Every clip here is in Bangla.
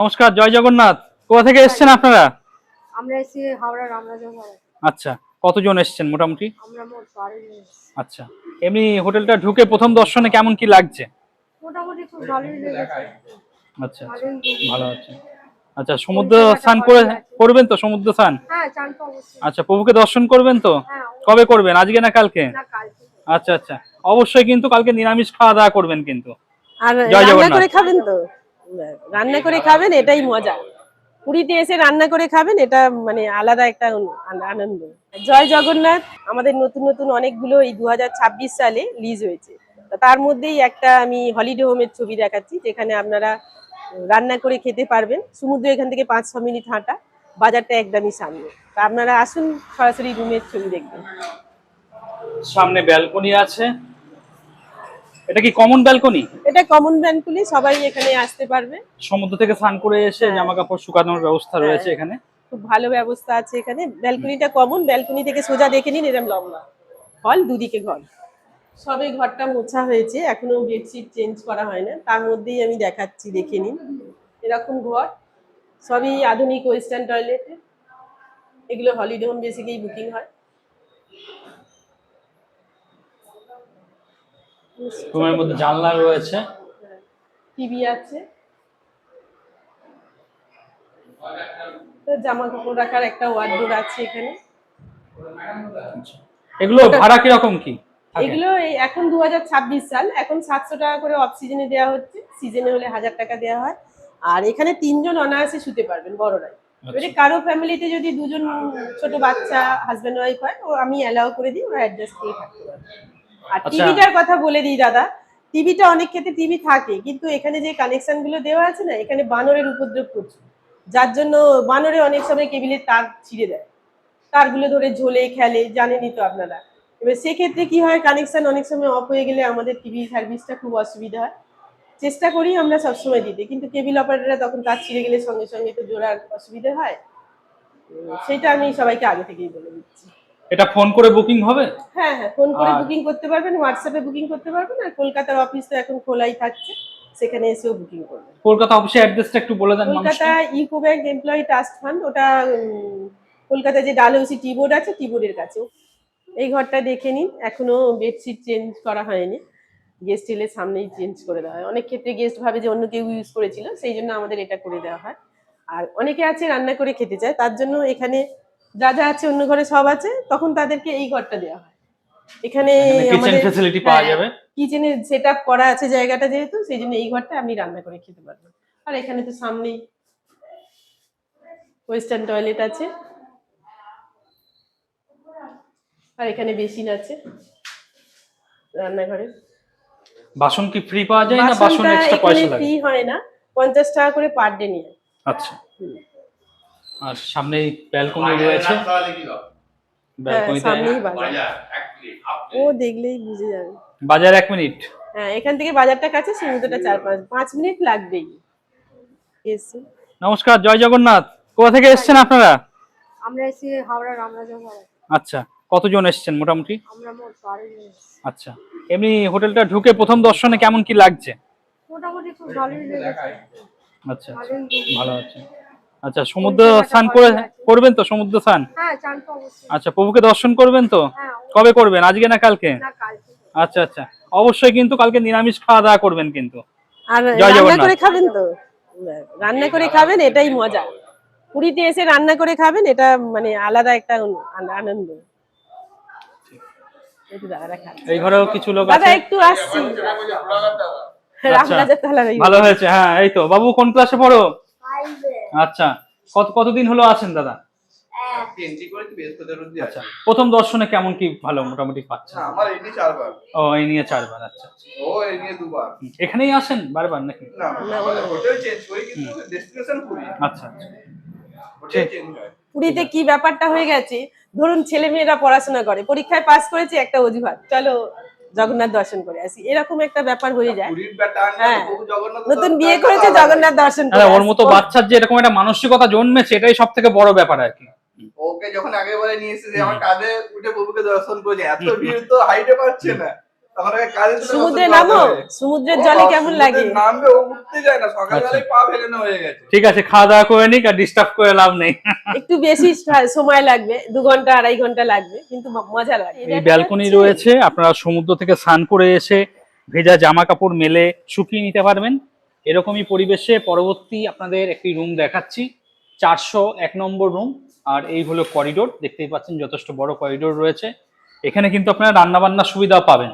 নমস্কার, জয় জগন্নাথ। কোথা থেকে এসেছেন আপনারা? আমরা এসেছি হাওড়া রামরাজারহাট। আচ্ছা, কতজন এসেছেন মোটামুটি? আমরা মোট 12 জন এসেছি। আচ্ছা, এমনি হোটেলটা ঢুকে প্রথম দর্শনে কেমন কি লাগছে? মোটামুটি খুব ভালোই লেগেছে। আচ্ছা, ভালোই ভালো আছে। আচ্ছা, সমুদ্র পরিষেবাটা স্নান ভালোই আছে। করবেন তো? সমুদ্র স্নান? হ্যাঁ, চান তো অবশ্যই। আচ্ছা, প্রভুকে দর্শন করবেন তো? হ্যাঁ, কবে করবেন, আজকে না কালকে? না কালকে। আচ্ছা আচ্ছা, অবশ্যই কিন্তু কালকে নিরামিষ খাওয়া দাওয়া করবেন কিন্তু। আর জয় রান্না জগন্নাথ। করে খাবেন তো? রান্না করে খাবেন, এটাই মজা। পুরীতে এসে রান্না করে খাবেন, এটা মানে আলাদা একটা আনন্দ। জয় জগন্নাথ। আমাদের নতুন নতুন অনেকগুলো এই 2026 সালে লিজ হয়েছে। তা তার মধ্যেই একটা আমি হলিডে হোমের ছবি দেখাচ্ছি, যেখানে আপনারা রান্না করে খেতে পারবেন। সমুদ্র এখান থেকে 5-6 মিনিট হাঁটা, বাজারটা একদমই সামনে। তা আপনারা আসুন, সরাসরি রুমের ছবি দেখবেন। সামনে ব্যালকনি আছে। এটা কি কমন ব্যালকনি? এটা কমন ব্যালকনি, সবাই এখানে আসতে পারবে। সমুদ্র থেকে স্নান করে এসে হ্যাঁ। জামা কাপড় শুকানোর ব্যবস্থা রয়েছে হ্যাঁ। এখানে। খুব ভালো ব্যবস্থা আছে এখানে। ব্যালকনিটা কমন, ব্যালকনি থেকে সোজা দেখে নিন, এরকম লম্বা হল, দুদিকে ঘর। সবে ঘরটা মোছা হয়েছে, এখনো বেডশিট চেঞ্জ করা হয় না। তার মধ্যেই আমি দেখাচ্ছি, দেখে নিন। এরকম ঘর, সবই আধুনিক ওয়েস্টার্ন টয়লেট। এগুলো হলিডে হোম বেসিকেই বুকিং হয়। রুমের মধ্যে জানলা রয়েছে। টিভি আছে, তো জামা কাপড় রাখার একটা ওয়ার্ডরোব আছে এখানে। এগুলো ভাড়া কিরকম কি থাকে? এগুলো এখন 2026 সাল, এখন 700 টাকা করে অফ সিজনে দেওয়া হচ্ছে, সিজনে হলে 1000 টাকা দেওয়া হয়। আর এখানে 3 জন অনায়াসে শুতে পারবেন, বড়রাই। এবারে কারো ফ্যামিলিতে যদি 2 জন ছোট বাচ্চা হাজবেন্ড ওয়াইফ হয়, ও আমি অ্যালাউ করে দিই, ওরা অ্যাডজাস্ট করে থাকতে পারবে। আর আচ্ছা। টিভিটার কথা বলে দিই দাদা, টিভিটা অনেক ক্ষেত্রে টিভি থাকে, কিন্তু এখানে যে কানেকশন গুলো দেওয়া আছে না, এখানে বানরের উপদ্রব প্রচুর, যার জন্য বানরে অনেক সময় কেবিলের তার ছিঁড়ে দেয়, তারগুলো ধরে ঝোলে খেলে, জানেনই তো আপনারা। এবার সেক্ষেত্রে কি হয়, কানেকশন অনেক সময় অফ হয়ে গেলে আমাদের টিভি সার্ভিসটা খুব অসুবিধা হয়। চেষ্টা করি আমরা সবসময় দিতে, কিন্তু কেবিল অপারেটররা তখন তার ছিঁড়ে গেলে সঙ্গে সঙ্গে তো জোড়ার অসুবিধা হয়। সেটা আমি সবাইকে আগে থেকেই বলে দিচ্ছি। এটা ফোন করে বুকিং হবে? হ্যাঁ হ্যাঁ, ফোন করে আর- বুকিং করতে পারবেন, হোয়াটসঅ্যাপে বুকিং করতে পারবেন, আর কলকাতার অফিস তো এখন খোলাই থাকছে, সেখানে এসেও বুকিং করবেন। কলকাতা অফিসের অ্যাড্রেসটা একটু বলে দেন কলকাতা মানুষকে। UCO bank employee trust fund, ওটা কলকাতা যে ডালহৌসি টি বোর্ড আছে, টি বোর্ডের কাছে। এই ঘরটা দেখে নিন, এখনো বেডশিট চেঞ্জ করা হয়নি। গেস্ট এলে সামনেই চেঞ্জ করে দেওয়া হয়। অনেক ক্ষেত্রে গেস্ট ভাবে যে অন্য কেউ ইউজ করেছিল, সেই জন্য আমাদের এটা করে দেওয়া হয়। আর অনেকে আছে রান্না করে খেতে চায়, তার জন্য এখানে যা যা আছে অন্য ঘরে সব আছে, তখন তাদেরকে এই ঘরটা দেওয়া হয়। এখানে কিচেন ফ্যাসিলিটি পাওয়া যাবে। কিচেনের সেট আপ করা আছে জায়গাটা, যেহেতু সেই জন্য এই ঘরটা আপনি রান্না করে খেতে পারবেন। আর এখানে তো সামনেই ওয়েস্টার্ন টয়লেট আছে, আর এখানে বেসিন আছে রান্নাঘরে। বাসন কি ফ্রি পাওয়া যায় না বাসন বাসনটা এক্সট্রা এখানে পয়সা লাগে? ফ্রি হয় না, 50 টাকা করে পার ডে নিয়ে। আচ্ছা। আর সামনে ব্যালকনি রয়েছে। ব্যালকনিতে সামনেই বাজার, ও দেখলেই বুঝে যাবে। বাজার 1 মিনিট। হ্যাঁ, এখান থেকে বাজারটা কাছে, সমুদ্রটা 4-5 মিনিট লাগবেই। এসে নমস্কার, জয় জগন্নাথ। কোথা থেকে এসেছেন আপনারা? আমরা এসেছি হাওড়া রামরাজারহাট। আচ্ছা, কতজন এসেছেন মোটামুটি? আমরা মোট 12 জন এসেছি। আচ্ছা, এমনি হোটেলটা ঢুকে প্রথম দর্শনে কেমন কি লাগছে? মোটামুটি খুব ভালোই লেগেছে। আচ্ছা, ভালোই ভালো আছে। আচ্ছা, সমুদ্র পরিষেবাটা স্নান ভালোই আছে। করবেন তো? সমুদ্র স্নান? হ্যাঁ, চান তো অবশ্যই। আচ্ছা, প্রভুকে দর্শন করবেন তো? হ্যাঁ, কবে করবেন, আজকে না কালকে? না কালকে। আচ্ছা আচ্ছা, অবশ্যই কিন্তু কালকে নিরামিষ খাওয়া দাওয়া করবেন কিন্তু। আর জয় রান্না জগন্নাথ। করে খাবেন তো? রান্না করে খাবেন, এটাই মজা। পুরীতে এসে রান্না করে খাবেন, এটা মানে আলাদা একটা আনন্দ। একটু দাদা খাচ্ছে। এই ঘরেও কিছু লোক দাদা আছে। একটু আসছি, আচ্ছা, রামরাজার তলার ওই ভালো হয়েছে। হ্যাঁ, এই তো। বাবু কোন ক্লাসে পড়ো? আচ্ছা, কতদিন হলো আছেন দাদা? আচ্ছা, প্রথম দর্শনে কেমন কি ভালো মোটামুটি পাচ্ছেন? আমার এই নিয়ে 4 বার। ও, এই নিয়ে 4 বার। আচ্ছা, ও এই নিয়ে 2 বার। এখানেই আসেন বারবার নাকি? না হোটেল চেঞ্জ করি, কিন্তু ডেস্টিনেশন পুরী। আচ্ছা আচ্ছা, হোটেল চেঞ্জ হয়। পুরীতে কি ব্যাপারটা হয়ে গেছে, ধরুন ছেলে মেয়েরা পড়াশোনা করে, পরীক্ষায় পাস করেছে, একটা অজুহাত, চলো জগন্নাথ দর্শন করে আসি, এরকম একটা ব্যাপার হয়ে যায়। পুরীর ব্যাটার হ্যাঁ, প্রভু জগন্নাথ নতুন বিয়ে করেছে, জগন্নাথ দর্শন করে ওর আসি। মতো বাচ্চার যে এরকম একটা মানসিকতা জন্মেছে, এটাই সব থেকে বড় ব্যাপার আর কি। ওকে যখন আগে বলে নিয়ে এসেছে, আমার কাঁধে উঠে প্রভুকে দর্শন করেছে, এত ভিড় তো হাইটে পারছে না, তখন ওকে কাজে তুলে সমুদ্রে গোসল নামো, করাতে হবে। সমুদ্রের ও জলে বাবা, কেমন সমুদ্রে লাগে? নামবে, ও উঠতে যায় না, সকালবেলায় পা ফেলানো হয়ে গেছে। ঠিক আছে, খাওয়া দাওয়া করে নিক, আর ডিস্টার্ব করে লাভ নেই। একটু বেশি সময় লাগবে, 2 ঘন্টা 2.5 ঘন্টা লাগবে, কিন্তু মজা লাগে। এই ব্যালকনি রয়েছে, আপনারা সমুদ্র থেকে স্নান করে এসে ভেজা জামা কাপড় মেলে শুকিয়ে নিতে পারবেন। এরকমই পরিবেশে পরবর্তী আপনাদের একটি রুম দেখাচ্ছি, 401 নম্বর রুম। আর এই হলো করিডোর, দেখতেই পাচ্ছেন যথেষ্ট বড় করিডোর রয়েছে। এখানে কিন্তু আপনারা রান্না বান্নার সুবিধা পাবেন।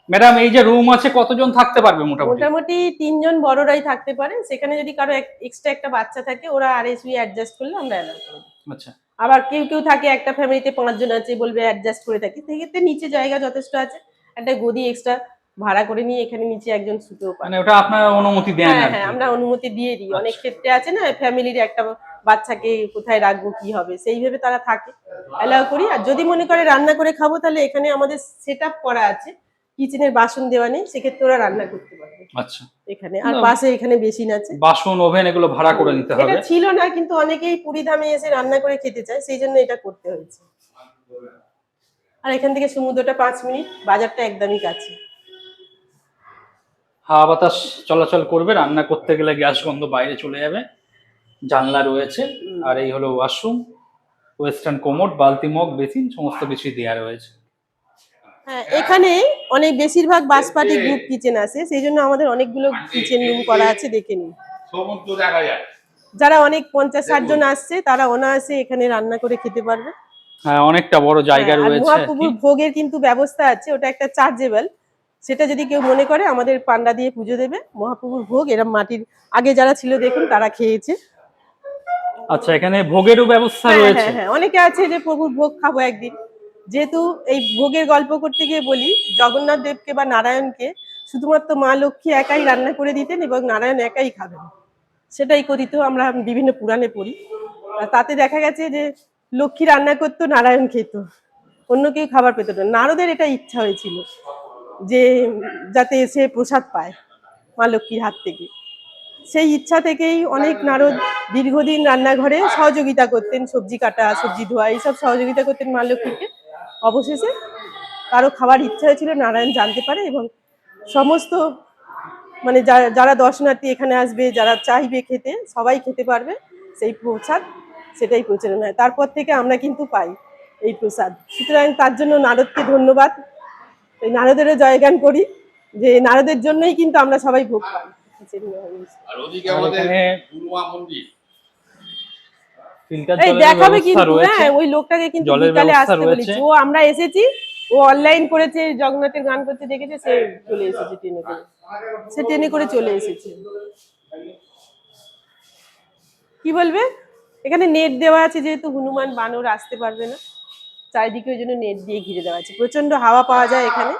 ম্যাডাম, এই যে রুম আছে, কতজন থাকতে পারবে মোটামুটি? মোটামুটি 3 জন বড়রাই থাকতে পারে। সেখানে যদি কারো এক্সট্রা একটা বাচ্চা থাকে, ওরা আরএসভি অ্যাডজাস্ট করলে আমরা অ্যালাউ করি। আচ্ছা, আবার কেউ কেউ থাকে একটা ফ্যামিলিতে 5 জন আছে, বলবে অ্যাডজাস্ট করে থাকি, সেক্ষেত্রে নিচে জায়গা যথেষ্ট আছে, একটা গদি এক্সট্রা ভাড়া করে নিয়ে এখানে নিচে একজন শুতেও পারে। মানে ওটা আপনার অনুমতি দেন? হ্যাঁ আর হ্যাঁ, কি? আমরা অনুমতি দিয়ে দিই। অনেক ক্ষেত্রে আছে না, ফ্যামিলির একটা বাচ্চাকে কোথায় রাখবো, কি হবে, সেইভাবে তারা থাকে, অ্যালাউ করি। আর যদি মনে করে রান্না করে খাবো, তাহলে এখানে আমাদের সেট আপ করা আছে, কিচেনের বাসন দেওয়া নেই, সেক্ষেত্রে ওরা রান্না করতে পারবে আচ্ছা, এখানে। আর পাশে এখানে বেসিন আছে। বাসন ওভেন এগুলো ভাড়া করে নিতে হবে? এটা ছিল না, কিন্তু অনেকেই পুরীধামে এসে রান্না করে খেতে চায়, সেই জন্য এটা করতে হয়েছে। আর এখান থেকে সমুদ্রটা 5 মিনিট, বাজারটা একদমই কাছে। হাওয়া বাতাস চলাচল করবে, রান্না করতে গেলে গ্যাস গন্ধ বাইরে চলে যাবে। জানলা রয়েছে, আর এই হলো ওয়াশরুম, ওয়েস্টার্ন কোমোড, বালতি মগ, বেসিন সমস্ত কিছুই দেওয়া রয়েছে। হ্যাঁ, এখানে অনেক বেশিরভাগ বাসপার্টি গ্রুপ কিচেন আছে, সেই জন্য আমাদের অনেকগুলো কিচেন রুম করা আছে, দেখে নিন। সমুদ্র দেখা যায়। যারা অনেক 50-60 জন আসছে, তারা অনায়াসে এখানে রান্না করে খেতে পারবে। হ্যাঁ, অনেকটা বড় জায়গা হ্যাঁ, আর রয়েছে। মহাপ্রভুর ভোগের কিন্তু ব্যবস্থা আছে, ওটা একটা চার্জেবল। সেটা যদি কেউ মনে করে, আমাদের পান্ডা দিয়ে পুজো দেবে। মহাপ্রভুর ভোগ এরম মাটির, আগে যারা ছিল দেখুন তারা খেয়েছে। আচ্ছা, এখানে ভোগেরও ব্যবস্থা হ্যাঁ রয়েছে? হ্যাঁ হ্যাঁ, অনেকে আছে যে প্রভুর ভোগ খাবো একদিন। যেহেতু এই ভোগের গল্প করতে গিয়ে বলি, জগন্নাথ দেবকে বা নারায়ণকে শুধুমাত্র মা লক্ষ্মী একাই রান্না করে দিতেন এবং নারায়ণ একাই খাবেন, সেটাই কথিত, আমরা বিভিন্ন পুরাণে পড়ি। আর তাতে দেখা গেছে যে লক্ষ্মী রান্না করতো, নারায়ণ খেত, অন্য কেউ খাবার পেত না। নারদের এটা ইচ্ছা হয়েছিল যে যাতে সে প্রসাদ পায় মা লক্ষ্মীর হাত থেকে। সেই ইচ্ছা থেকেই অনেক নারদ দীর্ঘদিন রান্নাঘরে সহযোগিতা করতেন, সবজি কাটা, সবজি ধোয়া, এইসব সহযোগিতা করতেন মা লক্ষ্মীকে। অবশেষে কারো খাবার ইচ্ছা হয়েছিল, নারায়ণ জানতে পারে, এবং সমস্ত মানে যারা দর্শনার্থী এখানে আসবে, যারা চাইবে খেতে, সবাই খেতে পারবে সেই প্রসাদ, সেটাই প্রচলন হয়। তারপর থেকে আমরা কিন্তু পাই এই প্রসাদ। সুতরাং তার জন্য নারদকে ধন্যবাদ। এই নারদেরও জয়গান করি, যে নারদের জন্যই কিন্তু আমরা সবাই ভোগ পাই। আর ওদিকে আর আমাদের এখানে গুরুমা মন্দির। ফিল্টার এই জলের দেখাবে ব্যবস্থা কিন্তু, রয়েছে, হ্যাঁ, ওই লোকটাকে কিন্তু জলের বিকালে ব্যবস্থা আসতে রয়েছে। বলেছি। ও আমরা এসেছি, ও অনলাইন করেছে, জগন্নাথের গান করতে দেখেছে, সে চলে এসেছে ট্রেনে করে, সে ট্রেনে করে চলে এসেছে। কি বলবে, এখানে নেট দেওয়া আছে, যেহেতু হনুমান বানর আসতে পারবে না, চারিদিকে ওই জন্য নেট দিয়ে ঘিরে দেওয়া আছে। প্রচন্ড হাওয়া পাওয়া যায় এখানে।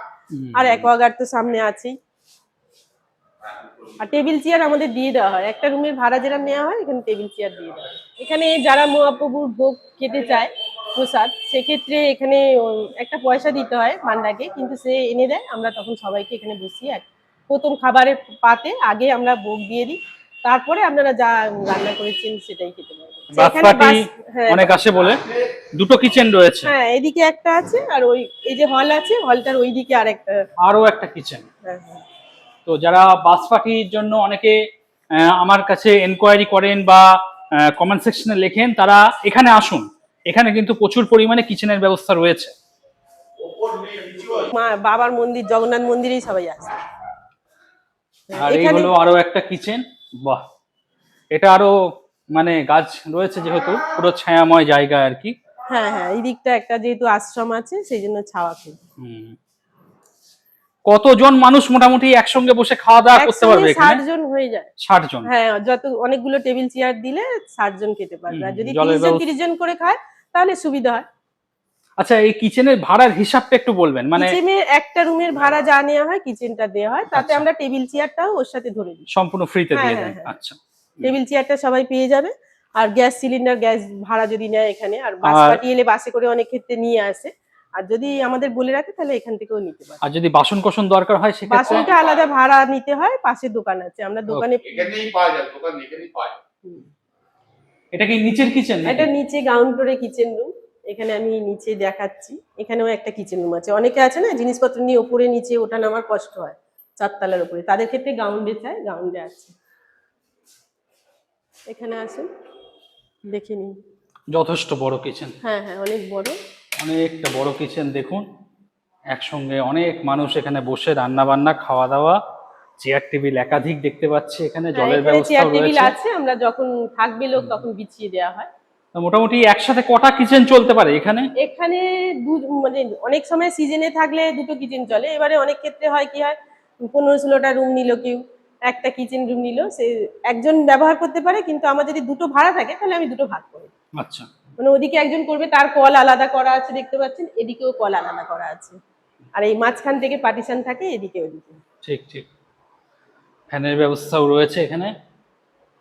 আর অ্যাকোয়াগার্ড তো সামনে আছেই। আর টেবিল চেয়ার আমাদের দিয়ে দেওয়া হয়, একটা রুমের ভাড়া যেটা নেওয়া হয়, এখানে টেবিল চেয়ার দিয়ে দেওয়া হয়। এখানে যারা মহাপ্রভুর ভোগ খেতে চায় প্রসাদ, সেক্ষেত্রে এখানে একটা পয়সা দিতে হয় পান্ডাকে, কিন্তু সে এনে দেয়। আমরা তখন সবাইকে এখানে বসিয়ে প্রথম খাবারের পাতে আগে আমরা ভোগ দিয়ে দিই, তারপরে আপনারা যা রান্না করেছেন সেটাই খেতে পারবেন। বাসপাটি হ্যাঁ অনেক আসে বলে দুটো কিচেন রয়েছে। হ্যাঁ, এদিকে একটা আছে, আর ওই এই যে হল আছে, হলটার ওইদিকে আরেকটা। আরো একটা কিচেন। হ্যাঁ হ্যাঁ। তো যারা বাস পার্টির জন্য অনেকে আমার কাছে এনকোয়ারি করেন বা কমেন্ট সেকশনে লেখেন, তারা এখানে আসুন। এখানে কিন্তু প্রচুর পরিমাণে কিচেনের ব্যবস্থা রয়েছে। মা বাবার মন্দির, জগন্নাথ মন্দিরেই সবাই আসে। আর এই এখানে হলো আরো একটা কিচেন। বাহ, এটা আরো মানে গাছ রয়েছে, যেহেতু পুরো ছায়াময় জায়গা আর কি। হ্যাঁ হ্যাঁ, এই দিকটা একটা যেহেতু আশ্রম আছে, সেই জন্য ছাওয়া খুব। কতজন মানুষ মোটামুটি একসঙ্গে বসে খাওয়া দাওয়া করতে পারবে একসঙ্গে এখানে? 60 জন হয়ে যায়। 60 জন? হ্যাঁ, যত অনেকগুলো টেবিল চেয়ার দিলে 60 জন খেতে পারবে। আর যদি জলের 30 জন করে খায়, তাহলে সুবিধা হয়। আচ্ছা, এই কিচেনের ভাড়ার হিসাবটা একটু বলবেন? মানে কিচেনের একটা রুমের ভাড়া যা নেওয়া হয়, কিচেনটা দেওয়া হয়, তাতে আচ্ছা। আমরা টেবিল চেয়ারটাও ওর সাথে ধরে দিই, সম্পূর্ণ ফ্রিতে দিয়ে হ্যাঁ, দেন? হ্যাঁ। আচ্ছা, টেবিল চেয়ারটা সবাই পেয়ে যাবে। আর গ্যাস সিলিন্ডার, গ্যাস ভাড়া যদি নেয় এখানে, আর বাস পার্টি এলে বাসে করে অনেক ক্ষেত্রে নিয়ে আসে, আর যদি আমাদের বলে রাখে তাহলে এখান থেকেও নিতে পারে। আর যদি বাসন কোসন দরকার হয় সেক্ষেত্রে? বাসনটা আলাদা ভাড়া নিতে হয়, পাশে দোকান আছে, আমরা দোকানে। এখানেই পাওয়া যায়, দোকান এখানেই পাওয়া যায়। এটা কি নিচের কিচেন? এটা নিচে গ্রাউন্ড ফ্লোরে কিচেন রুম, এখানে আমি নিচে দেখাচ্ছি, এখানেও একটা কিচেন রুম আছে। অনেকে আছে না জিনিসপত্র নিয়ে ওপরে নিচে ওঠা নামার কষ্ট হয় 4 তলার উপরে, তাদের ক্ষেত্রে গ্রাউন্ডে চাই, গ্রাউন্ডে আছে। এখানে আসুন, দেখে নিন। যথেষ্ট বড় কিচেন, হ্যাঁ হ্যাঁ, অনেক বড়। অনেকটা বড় কিচেন দেখুন। একসঙ্গে অনেক মানুষ এখানে বসে রান্না বান্না খাওয়া দাওয়া, চেয়ার টেবিল একাধিক দেখতে পাচ্ছি এখানে, হ্যাঁ, জলের এখানে ব্যবস্থা চেয়ার টেবিল রয়েছে। আছে, আমরা যখন থাকবে লোক তখন বিছিয়ে দেওয়া হয়। তা মোটামুটি একসাথে কটা কিচেন চলতে পারে এখানে? এখানে মানে অনেক সময় সিজনে থাকলে 2টো কিচেন চলে। এবারে অনেক ক্ষেত্রে হয় কি হয়, 15-16টা রুম নিল কেউ, একটা কিচেন রুম নিল, সে একজন ব্যবহার করতে পারে। কিন্তু আমার যদি 2টো ভাড়া থাকে তাহলে আমি 2টো ভাগ করি। আচ্ছা, মানে ওদিকে একজন করবে, তার কল আলাদা করা আছে দেখতে পাচ্ছেন, এদিকেও কল আলাদা করা আছে, আর এই মাঝখান থেকে পার্টিশন থাকে এদিকে ওদিকে। ঠিক ঠিক। ফ্যানের ব্যবস্থাও রয়েছে এখানে,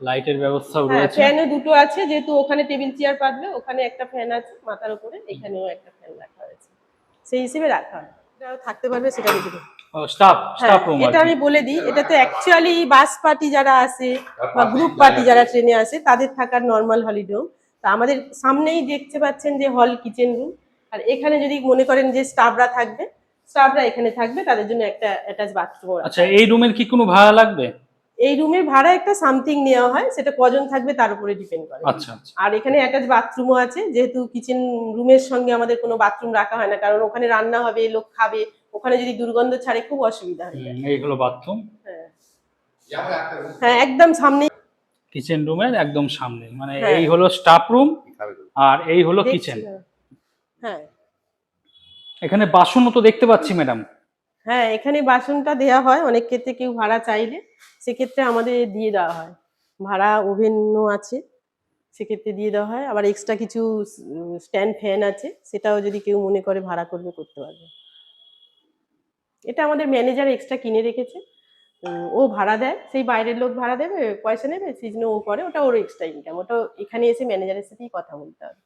লাইটের ব্যবস্থাও হ্যাঁ, রয়েছে। ফ্যানও 2টো আছে, যেহেতু ওখানে টেবিল চেয়ার পাতবে, ওখানে একটা ফ্যান আছে মাথার উপরে, এখানেও একটা ফ্যান রাখা হয়েছে, সেই হিসেবে রাখা হয়। এটাও থাকতে পারবে, সেটা দেখে দেবো। স্টাফ হ্যাঁ, রুম এটা আমি বলে দিই, এটা তো অ্যাকচুয়ালি বাস পার্টি যারা আসে বা গ্রুপ পার্টি যারা ট্রেনে আসে তাদের থাকার নর্মাল হলিডে হোম। তা আমাদের সামনেই দেখতে পাচ্ছেন যে হল কিচেন রুম, আর এখানে যদি মনে করেন যে স্টাফরা থাকবে, স্টাফরা এখানে থাকবে, তাদের জন্য একটা অ্যাটাচ বাথরুম আছে। আচ্ছা, এই রুমের কি কোনো ভাড়া লাগবে? এই রুমের ভাড়া একটা সামথিং নেওয়া হয়, সেটা কজন থাকবে তার উপরে ডিপেন্ড করে। আচ্ছা আচ্ছা। আর এখানে অ্যাটাচ বাথরুমও আছে, যেহেতু কিচেন রুমের সঙ্গে আমাদের কোনো বাথরুম রাখা হয় না, কারণ ওখানে রান্না হবে, লোক খাবে, ওখানে যদি দুর্গন্ধ ছাড়ে খুব অসুবিধা হয়ে যায়। এই হলো বাথরুম, হ্যাঁ যেমন একটা room হ্যাঁ, একদম সামনে। কিচেন রুমের একদম সামনে, মানে হ্যাঁ। এই হলো স্টাফ রুম খাবে তো। আর এই হলো দেখছি কিচেন। না। হ্যাঁ এখানে বাসনও তো দেখতে পাচ্ছি ম্যাডাম। হ্যাঁ, এখানে বাসনটা দেওয়া হয় অনেক ক্ষেত্রে, কেউ ভাড়া চাইলে সেক্ষেত্রে আমাদের দিয়ে দেওয়া হয়, ভাড়া ওভেনও আছে, সেক্ষেত্রে দিয়ে দেওয়া হয়। আবার এক্সট্রা কিছু স্ট্যান্ড ফ্যান আছে, সেটাও যদি কেউ মনে করে ভাড়া করবে করতে পারবে। এটা আমাদের ম্যানেজার এক্সট্রা কিনে রেখেছে, ও ভাড়া দেয়, সেই বাইরের লোক ভাড়া দেবে, পয়সা নেবে, সেই জন্য ও করে, ওটা ওর এক্সট্রা ইনকাম, ওটা এখানে এসে ম্যানেজারের সাথেই কথা বলতে হবে।